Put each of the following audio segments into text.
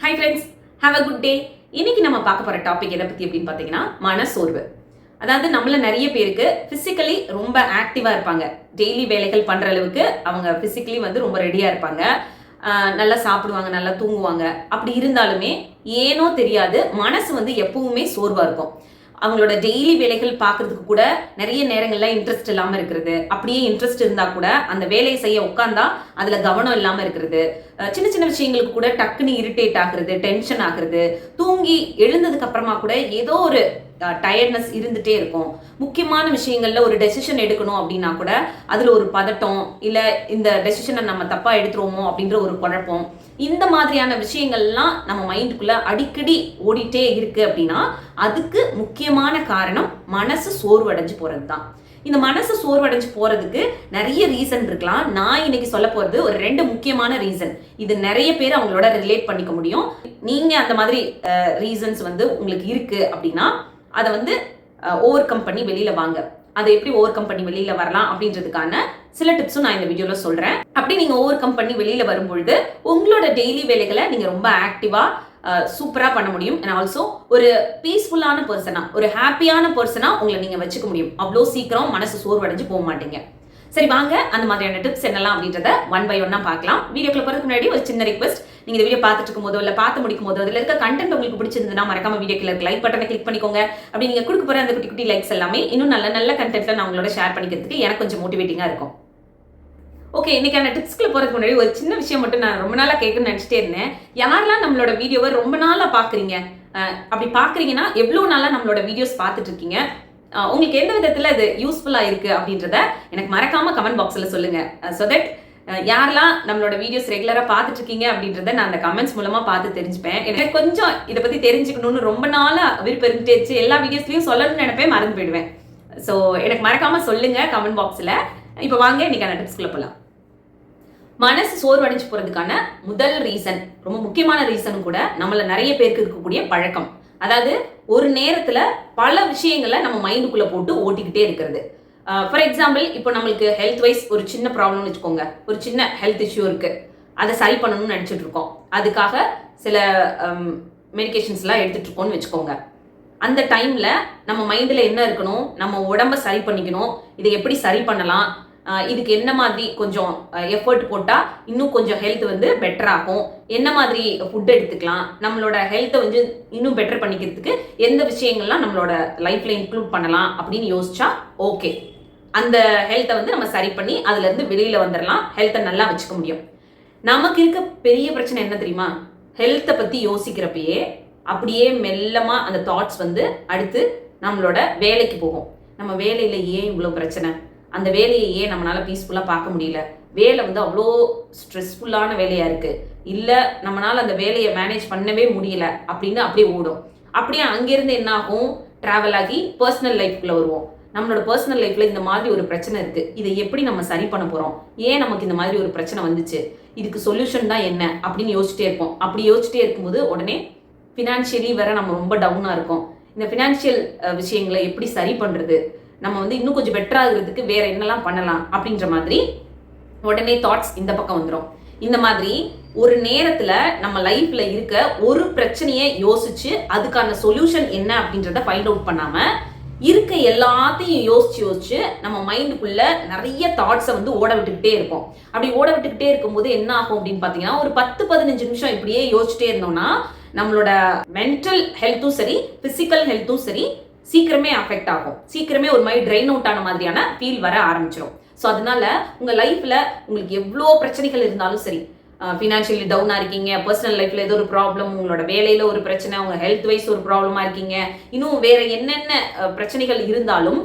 Hi friends, have a good day. இன்னைக்கு நம்ம பார்க்க போகிற டாபிக் எதை பற்றி அப்படின்னு பார்த்தீங்கன்னா மனசோர்வு. அதாவது நம்மள நிறைய பேருக்கு ஃபிசிக்கலி ரொம்ப ஆக்டிவாக இருப்பாங்க. டெய்லி வேலைகள் பண்ணுற அளவுக்கு அவங்க ஃபிசிக்கலி ரொம்ப ரெடியாக இருப்பாங்க. நல்லா சாப்பிடுவாங்க, நல்லா தூங்குவாங்க. அப்படி இருந்தாலுமே ஏனோ தெரியாது மனசு எப்பவுமே சோர்வாக இருக்கும். அவங்களோட டெய்லி வேலைகள் பார்க்கறதுக்கு கூட நிறைய நேரங்கள்ல இன்ட்ரெஸ்ட் இல்லாமல் இருக்கிறது. அப்படியே இன்ட்ரெஸ்ட் இருந்தால் கூட அந்த வேலையை செய்ய உட்காந்தா அதில் கவனம் இல்லாமல் இருக்கிறது. சின்ன சின்ன விஷயங்களுக்கு கூட டக்குன்னு இரிட்டேட் ஆகுறது, டென்ஷன் ஆகுறது. தூங்கி எழுந்ததுக்கு அப்புறமா கூட ஏதோ ஒரு டயர்ட்னஸ் இருந்துகிட்டே இருக்கும். முக்கியமான விஷயங்கள்ல ஒரு டெசிஷன் எடுக்கணும் அப்படின்னா கூட அதில் ஒரு பதட்டம், இல்லை இந்த டெசிஷனை நம்ம தப்பாக எடுத்துருவோமோ அப்படின்ற ஒரு குழப்பம். இந்த மாதிரியான விஷயங்கள்லாம் நம்ம மைண்டுக்குள்ள அடிக்கடி ஓடிட்டே இருக்கு அப்படின்னா அதுக்கு முக்கியமான காரணம் மனசு சோர்வடைஞ்சு போறது தான். இந்த மனசு சோர்வடைஞ்சு போறதுக்கு நிறைய ரீசன் இருக்கலாம். நான் இன்னைக்கு சொல்ல போறது ஒரு 2 முக்கியமான ரீசன். இது நிறைய பேர் அவங்களோட ரிலேட் பண்ணிக்க முடியும். நீங்க அந்த மாதிரி ரீசன்ஸ் உங்களுக்கு இருக்கு அப்படின்னா அதை ஓவர் கம் பண்ணி வெளியில வாங்க. அதை எப்படி ஓவர் கம் பண்ணி வெளியில வரலாம் அப்படின்றதுக்கான சில டிப்ஸும் நான் இந்த வீடியோல சொல்றேன். அப்படி நீங்க ஓவர் கம் பண்ணி வெளியில வரும்பொழுது உங்களோட டெய்லி வேலைகளை நீங்க ரொம்ப ஆக்டிவா சூப்பரா பண்ண முடியும். அண்ட் ஆல்சோ ஒரு பீஸ்ஃபுல்லான பர்சனா, ஒரு ஹாப்பியான பர்சனா உங்களை நீங்க வச்சுக்க முடியும். அவ்வளோ சீக்கிரம் மனசு சோர்வடைஞ்சு போக மாட்டீங்க. சரி, வாங்க அந்த மாதிரியான டிப்ஸ் என்னெல்லாம் அப்படின்றத 1 by 1 பார்க்கலாம். வீடியோக்குள்ள போறதுக்கு முன்னாடி ஒரு சின்ன ரிக்வெஸ்ட். நீங்க இந்த வீடியோ பார்த்துட்டு இருக்கும் போதோ இல்ல பார்த்து முடிக்கும் போதோ அதுல இருக்க கண்டென்ட் உங்களுக்கு பிடிச்சிருந்ததுன்னா மறக்காம வீடியோக்குள்ள இருக்க லைக் பட்டனை கிளிக் பண்ணிக்கோங்க. அப்படி நீங்க கொடுக்க போற அந்த குட்டி குட்டி லைக்ஸ் எல்லாமே இன்னும் நல்ல நல்ல கண்டென்ட்ல நான் உங்களோட ஷேர் பண்ணிக்கிறதுக்கு எனக்கு கொஞ்சம் மோட்டிவேட்டிங்கா இருக்கும். ஓகே, இன்னைக்கான டிப்ஸ்க்குள்ள போறதுக்கு முன்னாடி ஒரு சின்ன விஷயம் மட்டும் நான் ரொம்ப நாளா கேட்கணும்னு நினைச்சிட்டே இருந்தேன். யாரெல்லாம் நம்மளோட வீடியோவை ரொம்ப நாளா பாக்குறீங்க, அப்படி பாக்குறீங்கன்னா எவ்வளவு நாளா நம்மளோட வீடியோஸ் பார்த்துட்டு இருக்கீங்க, உங்களுக்கு எந்த விதத்துல இது யூஸ்ஃபுல்லா இருக்கு அப்படின்றத எனக்கு மறக்காம கமெண்ட் பாக்ஸ்ல சொல்லுங்க. ஸோ தட் யாரெல்லாம் நம்மளோட வீடியோஸ் ரெகுலரா பார்த்துட்டு இருக்கீங்க அப்படின்றத நான் அந்த கமெண்ட்ஸ் மூலமா பார்த்து தெரிஞ்சுப்பேன். எனக்கு கொஞ்சம் இதை பத்தி தெரிஞ்சுக்கணும்னு ரொம்ப நாளா விருப்பம் இருந்துச்சு. எல்லா வீடியோஸ்லயும் சொல்லணும்னு நினைப்பேன், மறந்து போயிடுவேன். ஸோ எனக்கு மறக்காம சொல்லுங்க கமெண்ட் பாக்ஸ்ல. இப்போ வாங்க இன்னைக்கான டிப்ஸ்குள்ள போலாம். மனசு சோர்வடைஞ்சு போறதுக்கான முதல் ரீசன், ரொம்ப முக்கியமான ரீசன் கூட, நம்மள நிறைய பேருக்கு இருக்கக்கூடிய பழக்கம். அதாவது ஒரு நேரத்துல பல விஷயங்களை நம்ம மைண்டுக்குள்ள போட்டு ஓட்டிக்கிட்டே இருக்கிறது. ஃபார் எக்ஸாம்பிள், இப்போ நம்மளுக்கு ஹெல்த் வைஸ் ஒரு சின்ன ப்ராப்ளம்னு வச்சுக்கோங்க. ஒரு சின்ன ஹெல்த் இஷ்யூ இருக்கு, அதை சரி பண்ணணும்னு நினைச்சிட்டு இருக்கோம். அதுக்காக சில மெடிகேஷன்ஸ்லாம் எடுத்துட்டு இருக்கோம்னு வச்சுக்கோங்க. அந்த டைம்ல நம்ம மைண்ட்ல என்ன இருக்கணும், நம்ம உடம்ப சரி பண்ணிக்கணும், இதை எப்படி சரி பண்ணலாம், இதுக்கு என்ன மாதிரி கொஞ்சம் எஃபர்ட் போட்டா இன்னும் கொஞ்சம் ஹெல்த் பெட்டர் ஆகும், என்ன மாதிரி ஃபுட் எடுத்துக்கலாம், நம்மளோட ஹெல்த்தை இன்னும் பெட்டர் பண்ணிக்கிறதுக்கு எந்த விஷயங்கள்லாம் நம்மளோட லைஃப்ல இன்க்ளூட் பண்ணலாம் அப்படின்னு யோசிச்சா ஓகே, அந்த ஹெல்த்தை நம்ம சரி பண்ணி அதுல இருந்து வெளியில வந்துடலாம், ஹெல்த்தை நல்லா வச்சுக்க முடியும். நமக்கு இருக்க பெரிய பிரச்சனை என்ன தெரியுமா? ஹெல்த்தை பத்தி யோசிக்கிறப்பயே அப்படியே மெல்லமா அந்த தாட்ஸ் அடுத்து நம்மளோட வேலைக்கு போகும். நம்ம வேலையில ஏன் இவ்வளவு பிரச்சனை, அந்த வேலையை ஏன் நம்மளால பீஸ்ஃபுல்லா பார்க்க முடியல, வேலை அவ்வளோ ஸ்ட்ரெஸ்ஃபுல்லான வேலையா இருக்கு, இல்ல நம்மளால அந்த வேலையை மேனேஜ் பண்ணவே முடியல அப்படின்னு அப்படியே ஓடும். அப்படியே அங்கிருந்து என்ன ஆகும், டிராவல் ஆகி பர்சனல் லைஃப்குள்ள வருவோம். நம்மளோட பர்சனல் லைஃப்ல இந்த மாதிரி ஒரு பிரச்சனை இருக்கு, இதை எப்படி நம்ம சரி பண்ண போறோம், ஏன் நமக்கு இந்த மாதிரி ஒரு பிரச்சனை வந்துச்சு, இதுக்கு சொல்யூஷன் தான் என்ன அப்படின்னு யோசிச்சுட்டே இருப்போம். அப்படி யோசிச்சுட்டே இருக்கும்போது உடனே ஃபினான்ஷியலி வேற நம்ம ரொம்ப டவுனா இருக்கும். இந்த ஃபினான்ஷியல் விஷயங்களை எப்படி சரி பண்றது, நம்ம இன்னும் கொஞ்சம் பெட்டர் ஆகுறதுக்கு வேற என்னெல்லாம் பண்ணலாம் அப்படின்ற மாதிரி உடனே தாட்ஸ் இந்த பக்கம் வந்துடும். இந்த மாதிரி ஒரு நேரத்துல நம்ம லைஃப்ல இருக்க ஒரு பிரச்சனையை யோசிச்சு அதுக்கான சொல்யூஷன் என்ன அப்படின்றத ஃபைண்ட் அவுட் பண்ணாம இருக்க எல்லாத்தையும் யோசிச்சு நம்ம மைண்டுக்குள்ள நிறைய தாட்ஸை ஓட விட்டுக்கிட்டே இருப்போம். அப்படி ஓட விட்டுக்கிட்டே இருக்கும்போது என்ன ஆகும் அப்படின்னு பாத்தீங்கன்னா, ஒரு 10-15 நிமிஷம் இப்படியே யோசிச்சுட்டே இருந்தோம்னா நம்மளோட மென்டல் ஹெல்த்தும் சரி, பிசிக்கல் ஹெல்த்தும் சரி சீக்கிரமே அஃபெக்ட் ஆகும். சீக்கிரமே ஒரு மாதிரி ட்ரெயின் அவுட் ஆன மாதிரியான ஃபீல் வர ஆரம்பிச்சிடும். ஸோ அதனால உங்க லைஃப்ல உங்களுக்கு எவ்வளோ பிரச்சனைகள் இருந்தாலும் சரி, ஃபினான்ஷியலி டவுனா இருக்கீங்க, பர்சனல் லைஃப்ல ஏதோ ஒரு ப்ராப்ளம், உங்களோட வேலையில ஒரு பிரச்சனை, உங்க ஹெல்த் வைஸ் ஒரு ப்ராப்ளமா இருக்கீங்க, இன்னும் வேற என்னென்ன பிரச்சனைகள் இருந்தாலும்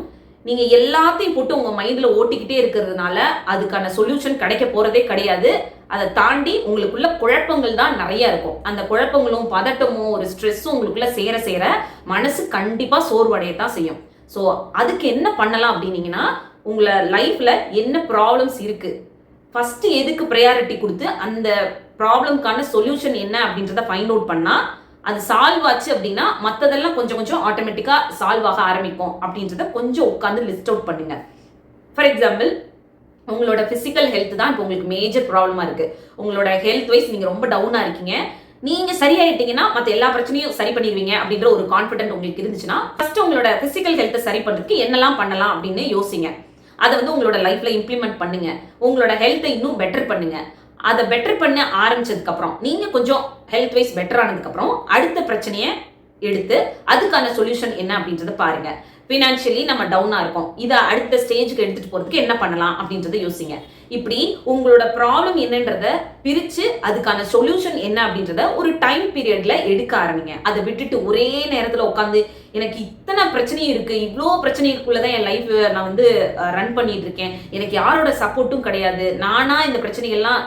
நீங்க எல்லாத்தையும் போட்டு உங்க மைண்ட்ல ஓட்டிக்கிட்டே இருக்கிறதுனால அதுக்கான சொல்யூஷன் கிடைக்க போறதே கிடையாது. அதை தாண்டி உங்களுக்குள்ள குழப்பங்கள் தான் நிறைய இருக்கும். அந்த குழப்பங்களும் பதட்டமும் ஒரு ஸ்ட்ரெஸ்ஸும் உங்களுக்குள்ள சேர சேர மனசு கண்டிப்பா சோர்வடையத்தான் செய்யும். ஸோ அதுக்கு என்ன பண்ணலாம் அப்படின்னீங்கன்னா, உங்களை லைஃப்ல என்ன ப்ராப்ளம்ஸ் இருக்கு, ஃபர்ஸ்ட் எதுக்கு ப்ரையாரிட்டி கொடுத்து அந்த ப்ராப்ளம்கான சொல்யூஷன் என்ன அப்படின்றத ஃபைண்ட் அவுட் பண்ணா அது சால்வ் ஆச்சு அப்படின்னா மற்றதெல்லாம் கொஞ்சம் கொஞ்சம் ஆட்டோமேட்டிக்கா சால்வ் ஆக ஆரம்பிக்கும் அப்படின்றத கொஞ்சம் உட்காந்து லிஸ்ட் அவுட் பண்ணுங்க. ஃபார் எக்ஸாம்பிள், உங்களோட பிசிக்கல் ஹெல்த் தான் இப்போ உங்களுக்கு மேஜர் ப்ராப்ளமா இருக்கு. உங்களோட ஹெல்த் வைஸ் நீங்க ரொம்ப டவுனா இருக்கீங்க. நீங்க சரியாயிட்டீங்கன்னா மத்த எல்லா பிரச்சனையும் சரி பண்ணிடுவீங்க அப்படின்ற ஒரு கான்ஃபிடென்ட் உங்களுக்கு இருந்துச்சுன்னா ஃபர்ஸ்ட் உங்களோட பிசிக்கல் ஹெல்த்தை சரி பண்றதுக்கு என்னெல்லாம் பண்ணலாம் அப்படின்னு யோசிங்க. அதை வந்து உங்களோட லைஃப்ல இம்ப்ளிமெண்ட் பண்ணுங்க. உங்களோட ஹெல்த்தை இன்னும் பெட்டர் பண்ணுங்க. அதை பெட்டர் பண்ண ஆரம்பிச்சதுக்கு அப்புறம் நீங்க கொஞ்சம் ஹெல்த் வைஸ் பெட்டர் ஆனதுக்கு அப்புறம் அடுத்த பிரச்சனையை எடுத்து அதுக்கான சொல்யூஷன் என்ன அப்படின்றத பாருங்க. ஃபினான்ஷியலி நம்ம டவுனா இருக்கோம், இதை அடுத்த ஸ்டேஜுக்கு எடுத்துட்டு போறதுக்கு என்ன பண்ணலாம் அப்படின்றத யோசிங்க. இப்படி உங்களோட ப்ராப்ளம் என்னன்றத பிரிச்சு அதுக்கான சொல்யூஷன் என்ன அப்படின்றத ஒரு டைம் பீரியட்ல எடுக்க ஆரம்பிங்க. அதை விட்டுட்டு ஒரே நேரத்துல உட்காந்து எனக்கு இத்தனை பிரச்சனை இருக்கு, இவ்வளோ பிரச்சனைக்குள்ளதான் என் லைஃப் நான் வந்து ரன் பண்ணிட்டு இருக்கேன், எனக்கு யாரோட சப்போர்ட்டும் கிடையாது, நானா இந்த பிரச்சனைகள்லாம்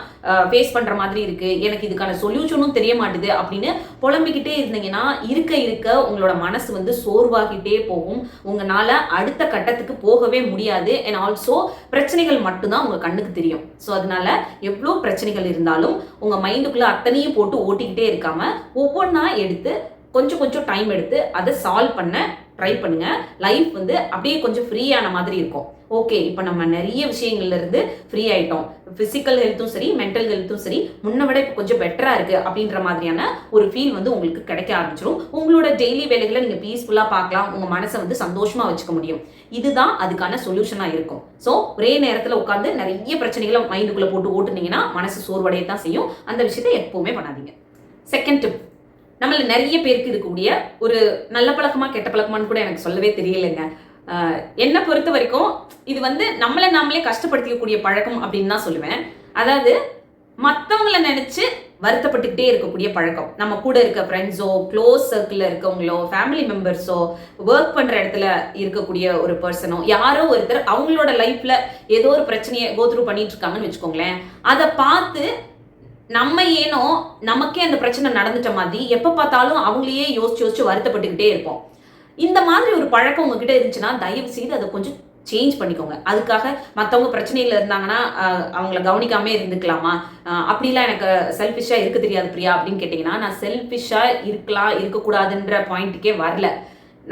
ஃபேஸ் பண்ற மாதிரி இருக்கு, எனக்கு இதுக்கான சொல்யூஷனும் தெரிய மாட்டுது அப்படின்னு புலம்பிக்கிட்டே இருந்தீங்கன்னா இருக்க இருக்க உங்களோட மனசு வந்து சோர்வாகிட்டே போகும். உங்களால அடுத்த கட்டத்துக்கு போகவே முடியாது. அண்ட் ஆல்சோ பிரச்சனைகள் மட்டும்தான் உங்க கண்ணுக்கு தெரியும். ஸோ அதனால எவ்வளோ பிரச்சனைகள் இருந்தாலும் உங்க மைண்டுக்குள்ள அத்தனையும் போட்டு ஓட்டிக்கிட்டே இருக்காம ஒவ்வொன்றா எடுத்து கொஞ்சம் கொஞ்சம் டைம் எடுத்து அதை சால்வ் பண்ண ட்ரை பண்ணுங்க. லைஃப் வந்து அப்படியே கொஞ்சம் ஃப்ரீயான மாதிரி இருக்கும். ஓகே, இப்போ நம்ம நிறைய விஷயங்கள்ல இருந்து ஃப்ரீ ஆயிட்டோம், பிசிக்கல் ஹெல்த்தும் சரி மென்டல் ஹெல்த்தும் சரி முன்ன விட இப்போ கொஞ்சம் பெட்டரா இருக்கு அப்படின்ற மாதிரியான ஒரு ஃபீல் வந்து உங்களுக்கு கிடைக்க ஆரம்பிச்சிடும். உங்களோட டெய்லி வேலைகளை நீங்க பீஸ்ஃபுல்லா பார்க்கலாம், உங்க மனசை வந்து சந்தோஷமா வச்சுக்க முடியும். இதுதான் அதுக்கான சொல்யூஷனா இருக்கும். ஸோ ஒரே நேரத்தில் உட்காந்து நிறைய பிரச்சனைகளை மைண்டுக்குள்ள போட்டு ஓட்டுனீங்கன்னா மனசு சோர்வடைய தான் செய்யும். அந்த விஷயத்தை எப்பவுமே பண்ணாதீங்க. செகண்ட் டிப், நம்மள நிறைய பேருக்கு இருக்கக்கூடிய ஒரு நல்ல பழக்கமா கெட்ட பழக்கமான்னு கூட எனக்கு சொல்லவே தெரியலைங்க. என்னை பொறுத்த வரைக்கும் இது வந்து நாமளே கஷ்டப்படுத்திக்கக்கூடிய பழக்கம் அப்படின்னு தான் சொல்லுவேன். அதாவது மற்றவங்களை நினைச்சு வருத்தப்பட்டுக்கிட்டே இருக்கக்கூடிய பழக்கம். நம்ம கூட இருக்க ஃப்ரெண்ட்ஸோ, க்ளோஸ் சர்க்கிளில் இருக்கவங்களோ, ஃபேமிலி மெம்பர்ஸோ, ஒர்க் பண்ணுற இடத்துல இருக்கக்கூடிய ஒரு பர்சனோ, யாரோ ஒருத்தர் அவங்களோட லைஃப்ல ஏதோ ஒரு பிரச்சனையை கோத்ரூ பண்ணிட்டு இருக்காங்கன்னு வச்சுக்கோங்களேன். அதை பார்த்து நம்ம ஏனோ நமக்கே அந்த பிரச்சனை நடந்துட்ட மாதிரி எப்ப பார்த்தாலும் அவங்களையே யோசிச்சு வருத்தப்பட்டுக்கிட்டே இருப்போம். இந்த மாதிரி ஒரு பழக்கம் உங்ககிட்ட இருந்துச்சுன்னா தயவு செய்து அதை கொஞ்சம் சேஞ்ச் பண்ணிக்கோங்க. அதுக்காக மற்றவங்க பிரச்சனையில இருந்தாங்கன்னா அவங்கள கவனிக்காம இருந்துக்கலாமா, அப்படிலாம் எனக்கு செல்ஃபிஷா இருக்க தெரியாது பிரியா அப்படின்னு கேட்டீங்கன்னா, நான் செல்ஃபிஷா இருக்கலாம் இருக்கக்கூடாதுன்ற பாயிண்ட்டுக்கே வரல.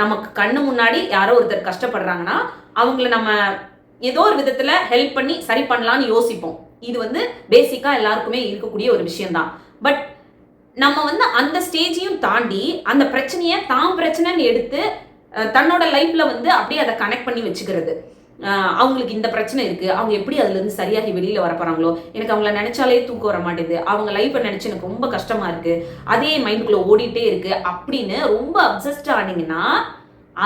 நமக்கு கண்ணு முன்னாடி யாரோ ஒருத்தர் கஷ்டப்படுறாங்கன்னா அவங்கள நம்ம ஏதோ ஒரு விதத்துல ஹெல்ப் பண்ணி சரி பண்ணலாம்னு யோசிப்போம். இது வந்து பேசிக்கா எல்லாருக்குமே இருக்கக்கூடிய ஒரு விஷயம்தான். பட் நம்ம வந்து அந்த ஸ்டேஜையும் தாண்டி அந்த பிரச்சனையை தான் பிரச்சனைன்னு எடுத்து தன்னோட லைஃப்ல வந்து அப்படியே அதை கனெக்ட் பண்ணி வச்சுக்கிறது. அவங்களுக்கு இந்த பிரச்சனை இருக்கு, அவங்க எப்படி அதுல இருந்து சரியாகி வெளியில வர போறாங்களோ, எனக்கு அவங்கள நினைச்சாலே தூக்கம் வர மாட்டேங்குது, அவங்க லைஃப்பை நினைச்சு எனக்கு ரொம்ப கஷ்டமா இருக்கு, அதே மைண்டுக்குள்ள ஓடிட்டே இருக்கு அப்படின்னு ரொம்ப அப்சஸ்ட் ஆனீங்கன்னா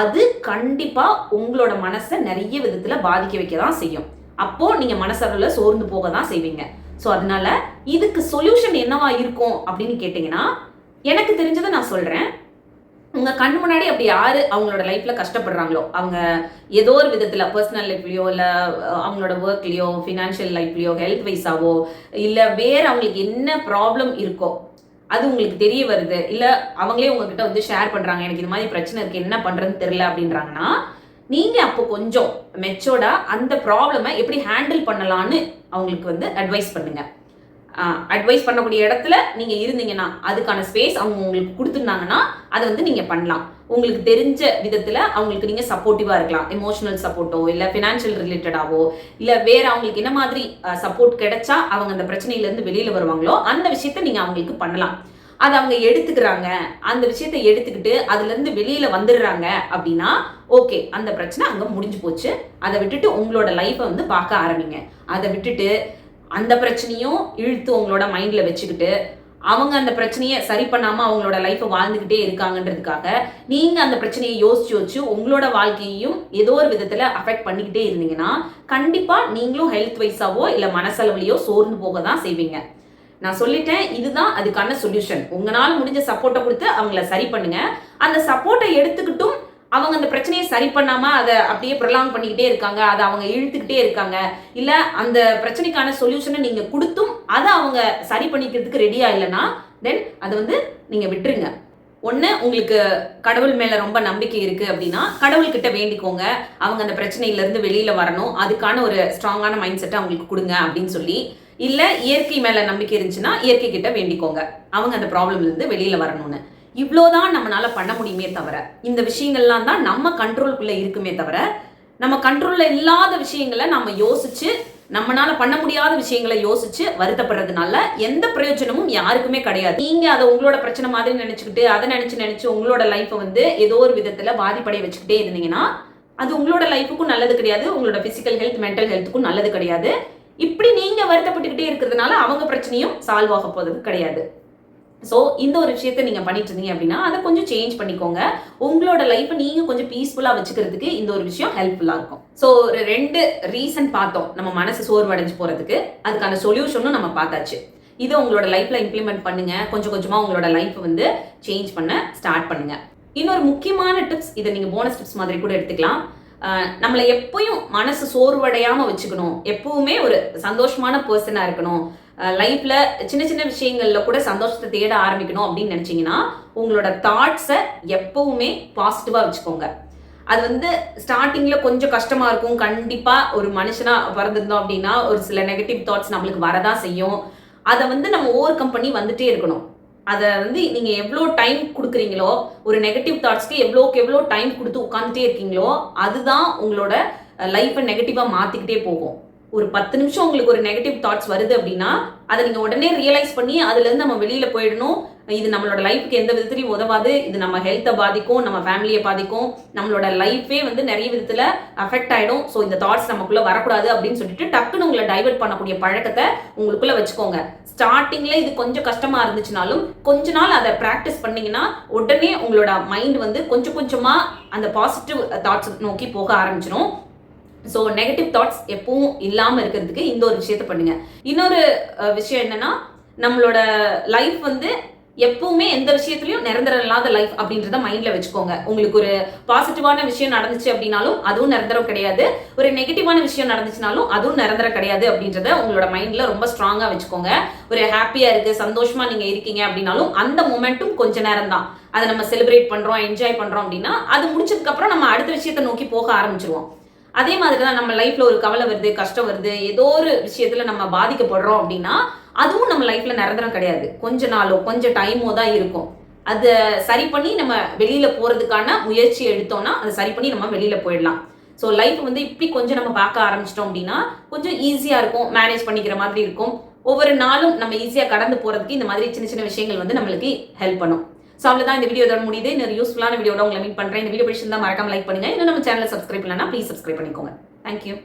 அது கண்டிப்பா உங்களோட மனசை நிறைய விதத்துல பாதிக்க வைக்க தான் செய்யும். அப்போ நீங்க மனசளவுல சோர்ந்து போக தான் செய்வீங்க. ஸோ அதனால இதுக்கு சொல்யூஷன் என்னவா இருக்கும் அப்படின்னு கேட்டீங்கன்னா, எனக்கு தெரிஞ்சதை நான் சொல்றேன். உங்க கண்ணு முன்னாடி அப்படி யாரு அவங்களோட லைஃப்ல கஷ்டப்படுறாங்களோ, அவங்க ஏதோ ஒரு விதத்துல பர்சனல் லைஃப்லயோ இல்ல அவங்களோட ஒர்க்லயோ ஃபினான்ஷியல் லைஃப்லயோ ஹெல்த் வைஸாவோ இல்ல வேற அவங்களுக்கு என்ன ப்ராப்ளம் இருக்கோ அது உங்களுக்கு தெரிய வருது, இல்ல அவங்களே உங்ககிட்ட வந்து ஷேர் பண்றாங்க, எனக்கு இது மாதிரி பிரச்சனை இருக்கு என்ன பண்றதுன்னு தெரியல அப்படின்றாங்கன்னா, நீங்க அப்போ கொஞ்சம் மெச்சோர்டா அந்த ப்ராப்ளமை எப்படி ஹேண்டில் பண்ணலான்னு அவங்களுக்கு வந்து அட்வைஸ் பண்ணுங்க. அட்வைஸ் பண்ணக்கூடிய இடத்துல நீங்க இருந்தீங்கன்னா அதுக்கான ஸ்பேஸ் அவங்க உங்களுக்கு கொடுத்துருந்தாங்கன்னா அதை வந்து நீங்க பண்ணலாம். உங்களுக்கு தெரிஞ்ச விதத்துல அவங்களுக்கு நீங்க சப்போர்ட்டிவா இருக்கலாம். எமோஷனல் சப்போர்ட்டோ இல்ல பினான்சியல் ரிலேட்டடாவோ இல்ல வேற அவங்களுக்கு என்ன மாதிரி சப்போர்ட் கிடைச்சா அவங்க அந்த பிரச்சனையில இருந்து வெளியில வருவாங்களோ அந்த விஷயத்த நீங்க அவங்களுக்கு பண்ணலாம். அதை அவங்க எடுத்துக்கிறாங்க, அந்த விஷயத்தை எடுத்துக்கிட்டு அதுல இருந்து வெளியில வந்துடுறாங்க அப்படின்னா ஓகே, அந்த பிரச்சனை அங்க முடிஞ்சு போச்சு. அதை விட்டுட்டு உங்களோட லைஃபை வந்து பார்க்க ஆரம்பிங்க. அதை விட்டுட்டு அந்த பிரச்சனையும் இழுத்து உங்களோட மைண்ட்ல வச்சுக்கிட்டு அவங்க அந்த பிரச்சனையை சரி பண்ணாம அவங்களோட லைஃபை வாழ்ந்துகிட்டே இருக்காங்கன்றதுக்காக நீங்க அந்த பிரச்சனையை யோசிச்சு உங்களோட வாழ்க்கையையும் ஏதோ ஒரு விதத்துல அஃபெக்ட் பண்ணிக்கிட்டே இருந்தீங்கன்னா கண்டிப்பா நீங்களும் ஹெல்த் வைஸாவோ இல்ல மனசளவுலையோ சோர்ந்து போக தான் செய்வீங்க. நான் சொல்லிட்டேன், இதுதான் அதுக்கான சொல்யூஷன். உங்களால முடிஞ்ச சப்போர்ட்டை கொடுத்து அவங்கள சரி பண்ணுங்க. அந்த சப்போர்ட்டை எடுத்துக்கிட்டும் அவங்க அந்த பிரச்சனையை சரி பண்ணாம அதை அப்படியே ப்ரொலாங் பண்ணிக்கிட்டே இருக்காங்க, அதை அவங்க இழுத்துக்கிட்டே இருக்காங்க, இல்ல அந்த பிரச்சனைக்கான சொல்யூஷனை நீங்க கொடுத்தும் அதை அவங்க சரி பண்ணிக்கிறதுக்கு ரெடியா இல்லைன்னா தென் அதை வந்து நீங்க விட்டுருங்க. ஒன்று, உங்களுக்கு கடவுள் மேல ரொம்ப நம்பிக்கை இருக்கு அப்படின்னா கடவுள்கிட்ட வேண்டிக்கோங்க, அவங்க அந்த பிரச்சனையிலேருந்து வெளியில வரணும், அதுக்கான ஒரு ஸ்ட்ராங்கான மைண்ட் செட்டை அவங்களுக்கு கொடுங்க அப்படின்னு சொல்லி. இல்ல இயற்கை மேல நம்பிக்கை இருந்துச்சுன்னா இயற்கை கிட்ட வேண்டிக்கோங்க, அவங்க அந்த ப்ராப்ளம்ல இருந்து வெளியில வரணும்னு. இவ்வளோதான் நம்மளால பண்ண முடியுமே தவிர, இந்த விஷயங்கள்லாம் தான் நம்ம கண்ட்ரோல்குள்ள இருக்குமே தவிர, நம்ம கண்ட்ரோல்ல இல்லாத விஷயங்களை நம்ம யோசிச்சு நம்மளால பண்ண முடியாத விஷயங்களை யோசிச்சு வருத்தப்படுறதுனால எந்த பிரயோஜனமும் யாருக்குமே கிடையாது. நீங்க அதை உங்களோட பிரச்சனை மாதிரி நினைச்சுக்கிட்டு அதை நினைச்சு உங்களோட லைஃப்பை வந்து ஏதோ ஒரு விதத்துல பாதிப்படைய வச்சுக்கிட்டே இருந்தீங்கன்னா அது உங்களோட லைஃபுக்கும் நல்லது கிடையாது, உங்களோட பிசிக்கல் ஹெல்த் மென்டல் ஹெல்த்துக்கும் நல்லது கிடையாது. இப்படி நீங்க வருத்தப்பட்டுக்கிட்டே இருக்கிறதுனால அவங்க பிரச்சனையும் சால்வ் ஆக போறது கிடையாது. ஸோ இந்த ஒரு விஷயத்த நீங்க பண்ணிட்டு இருந்தீங்க அப்படின்னா அதை கொஞ்சம் சேஞ்ச் பண்ணிக்கோங்க. உங்களோட லைஃப்பை நீங்க கொஞ்சம் பீஸ்ஃபுல்லா வச்சுக்கிறதுக்கு இந்த ஒரு விஷயம் ஹெல்ப்ஃபுல்லா இருக்கும். ஸோ ஒரு 2 ரீசன் பார்த்தோம் நம்ம மனசு சோர்வடைஞ்சு போறதுக்கு. அதுக்கான சொல்யூஷனும் நம்ம பார்த்தாச்சு. இதை உங்களோட லைஃப்ல இம்ப்ளிமெண்ட் பண்ணுங்க. கொஞ்சம் கொஞ்சமா உங்களோட லைஃப் வந்து சேஞ்ச் பண்ண ஸ்டார்ட் பண்ணுங்க. இன்னொரு முக்கியமான டிப்ஸ், இதை நீங்க போனஸ் டிப்ஸ் மாதிரி கூட எடுத்துக்கலாம். நம்மளை எப்பயும் மனசு சோர்வடையாம வச்சுக்கணும், எப்பவுமே ஒரு சந்தோஷமான பர்சனா இருக்கணும், லைஃப்ல சின்ன சின்ன விஷயங்கள்ல கூட சந்தோஷத்தை தேட ஆரம்பிக்கணும் அப்படின்னு நினைச்சீங்கன்னா உங்களோட தாட்ஸை எப்பவுமே பாசிட்டிவா வச்சுக்கோங்க. அது வந்து ஸ்டார்டிங்ல கொஞ்சம் கஷ்டமா இருக்கும். கண்டிப்பா ஒரு மனுஷனா பிறந்திருந்தோம் அப்படின்னா ஒரு சில நெகட்டிவ் தாட்ஸ் நம்மளுக்கு வரதான் செய்யும். அதை வந்து நம்ம ஓவர் கம் பண்ணி வந்துட்டே இருக்கணும். அதை வந்து நீங்க எவ்வளோ டைம் கொடுக்குறீங்களோ, ஒரு நெகட்டிவ் தாட்ஸ்க்கு எவ்வளோ டைம் கொடுத்து உட்காந்துட்டே இருக்கீங்களோ அதுதான் உங்களோட லைஃப்பை நெகட்டிவா மாத்திக்கிட்டே போகும். ஒரு 10 நிமிஷம் உங்களுக்கு ஒரு நெகட்டிவ் தாட்ஸ் வருது அப்படின்னா அதை நீங்க உடனே ரியலைஸ் பண்ணி அதுல இருந்து நம்ம வெளியில போயிடணும். இது நம்மளோட லைஃப்க்கு எந்த விதத்துலையும் உதவாது, இது நம்ம ஹெல்த்தை பாதிக்கும், நம்ம ஃபேமிலியை பாதிக்கும், நம்மளோட லைஃபே வந்து நிறைய விதத்துல அஃபெக்ட் ஆயிடும். ஸோ இந்த தாட்ஸ் நமக்குள்ள வரக்கூடாது அப்படின்னு சொல்லிட்டு டக்குன்னு உங்களை டைவர்ட் பண்ணக்கூடிய பழக்கத்தை உங்களுக்குள்ள வச்சுக்கோங்க. ஸ்டார்டிங்ல இது கொஞ்சம் கஷ்டமா இருந்துச்சுனாலும் கொஞ்ச நாள் அதை ப்ராக்டிஸ் பண்ணீங்கன்னா உடனே உங்களோட மைண்ட் வந்து கொஞ்சம் கொஞ்சமா அந்த பாசிட்டிவ் தாட்ஸ் நோக்கி போக ஆரம்பிச்சிடும். ஸோ நெகட்டிவ் தாட்ஸ் எப்பவும் இல்லாமல் இருக்கிறதுக்கு இந்த ஒரு விஷயத்த பண்ணுங்க. இன்னொரு விஷயம் என்னன்னா, நம்மளோட லைஃப் வந்து எப்பவுமே எந்த விஷயத்துலையும் நிரந்தரம் இல்லாத லைஃப் அப்படின்றத மைண்ட்ல வச்சுக்கோங்க. உங்களுக்கு ஒரு பாசிட்டிவான விஷயம் நடந்துச்சு அப்படின்னாலும் அதுவும் நிரந்தரம் கிடையாது, ஒரு நெகட்டிவான விஷயம் நடந்துச்சுனாலும் அதுவும் நிரந்தரம் கிடையாது அப்படின்றத உங்களோட மைண்ட்ல ரொம்ப ஸ்ட்ராங்கா வச்சுக்கோங்க. ஒரு ஹாப்பியா இருக்கு, சந்தோஷமா நீங்க இருக்கீங்க அப்படின்னாலும் அந்த மொமெண்ட்டும் கொஞ்ச நேரம் தான். அதை நம்ம செலிப்ரேட் பண்றோம், என்ஜாய் பண்றோம் அப்படின்னா அது முடிச்சதுக்கு அப்புறம் நம்ம அடுத்த விஷயத்தை நோக்கி போக ஆரம்பிச்சிருவோம். அதே மாதிரி தான் நம்ம லைஃப்ல ஒரு கவலை வருது, கஷ்டம் வருது, ஏதோ ஒரு விஷயத்துல நம்ம பாதிக்கப்படுறோம் அப்படின்னா அதுவும் நம்ம லைஃப்ல நிரந்தரம் கிடையாது. கொஞ்ச நாளோ கொஞ்சம் டைமோ தான் இருக்கும். அதை சரி பண்ணி நம்ம வெளியில போறதுக்கான முயற்சி எடுத்தோம்னா அதை சரி பண்ணி நம்ம வெளியில போயிடலாம். ஸோ லைஃப் வந்து இப்படி கொஞ்சம் நம்ம பார்க்க ஆரம்பிச்சிட்டோம் அப்படின்னா கொஞ்சம் ஈஸியா இருக்கும், மேனேஜ் பண்ணிக்கிற மாதிரி இருக்கும். ஒவ்வொரு நாளும் நம்ம ஈஸியா கடந்து போறதுக்கு இந்த மாதிரி சின்ன சின்ன விஷயங்கள் வந்து நம்மளுக்கு ஹெல்ப் பண்ணும். ஸோ அவ்வளோதான், இந்த வீடியோ இதோட முடியுது. இன்னொரு யூஸ்ஃபுல்லான வீடியோட உங்களை மீட் பண்றேன். இந்த வீடியோ பிடிச்சிருந்தா மறக்காம லைக் பண்ணுங்க. இன்னும் நம்ம சேனலை சப்ஸ்கிரைப் பண்ணலன்னா ப்ளீஸ் சப்ஸ்கிரைப் பண்ணிக்கோங்க. தேங்க்யூ.